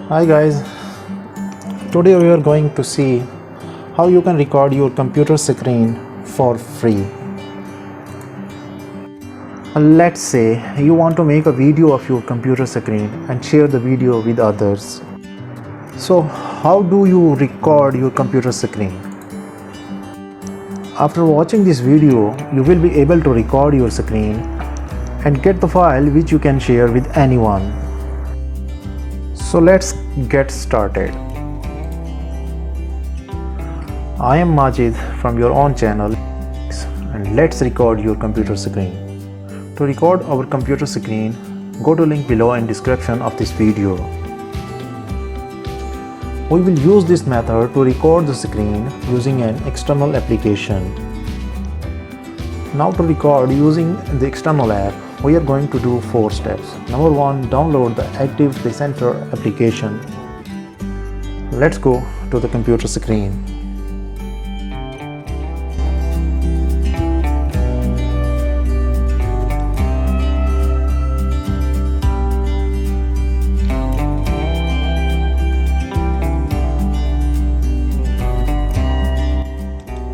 Hi guys, today we are going to see how you can record your computer screen for free. Let's say you want to make a video of your computer screen and share the video with others. So how do you record your computer screen? After watching this video, you will be able to record your screen and get the file which you can share with anyone. So let's get started. I am Majid from your own channel, and let's record your computer screen. To record our computer screen, go to link below in description of this video. We will use this method to record the screen using an external application. Now to record using the external app, we are going to do 4 steps. Number 1, download the Active Presenter application. Let's go to the computer screen.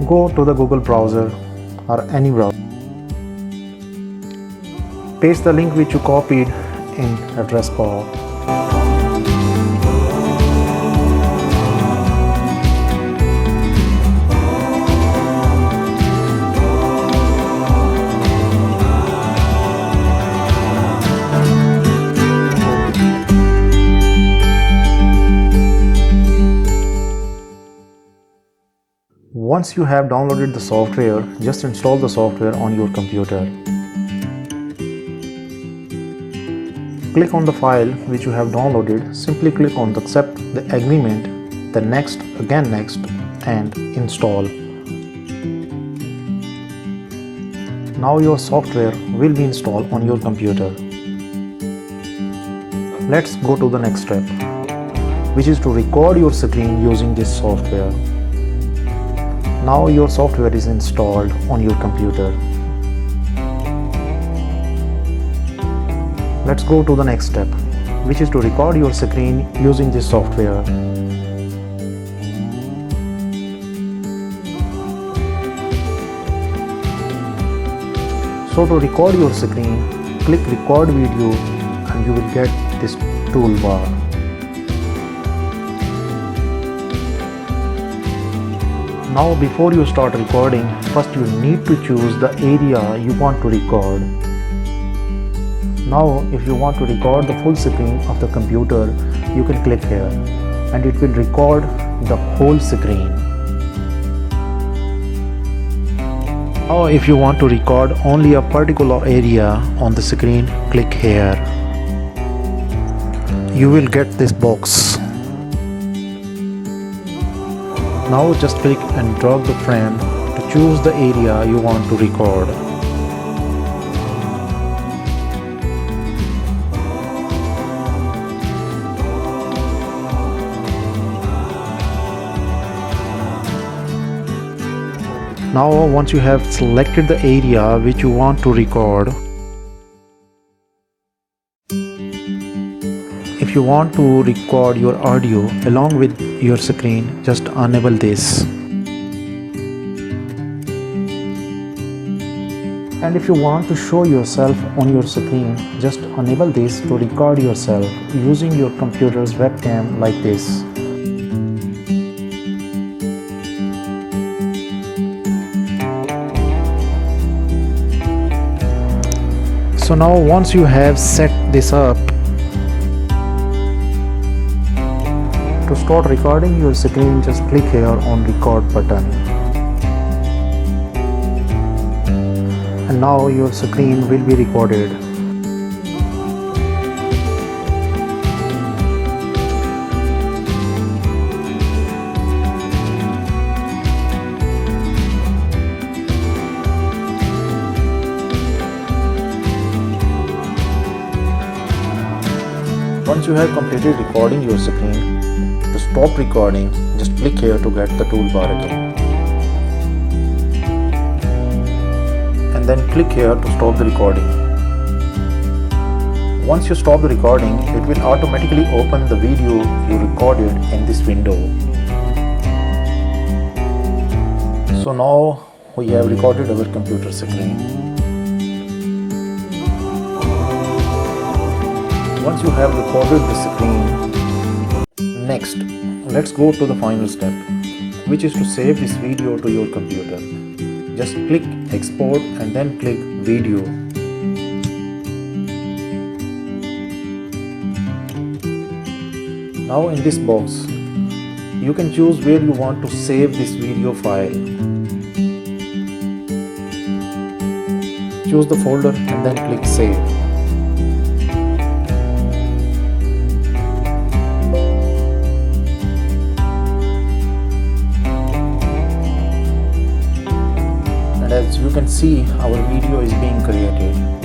Go to the Google browser or any browser. Paste the link which you copied in address bar. Once you have downloaded the software, just install the software on your computer. Click on the file which you have downloaded, simply click on the accept the agreement, then next, again next, and install. Now your software will be installed on your computer. Let's go to the next step, which is to record your screen using this software. Now your software is installed on your computer. Let's go to the next step, which is to record your screen using this software. So to record your screen, click record video and you will get this toolbar. Now before you start recording, first you need to choose the area you want to record. Now if you want to record the full screen of the computer, you can click here and it will record the whole screen. Now if you want to record only a particular area on the screen, click here. You will get this box. Now just click and drag the frame to choose the area you want to record. Now once you have selected the area which you want to record, if you want to record your audio along with your screen, just enable this. And if you want to show yourself on your screen, just enable this to record yourself using your computer's webcam like this. So now once you have set this up, to start recording your screen, just click here on record button. And now your screen will be recorded. Once you have completed recording your screen, to stop recording, just click here to get the toolbar again. And then click here to stop the recording. Once you stop the recording, it it will automatically open the video you recorded in this window. So now we have recorded our computer screen. Once you have recorded the screen, next let's go to the final step, which is to save this video to your computer. Just click export and then click video. Now in this box, you can choose where you want to save this video file. Choose the folder and then click save. And as you can see, our video is being created.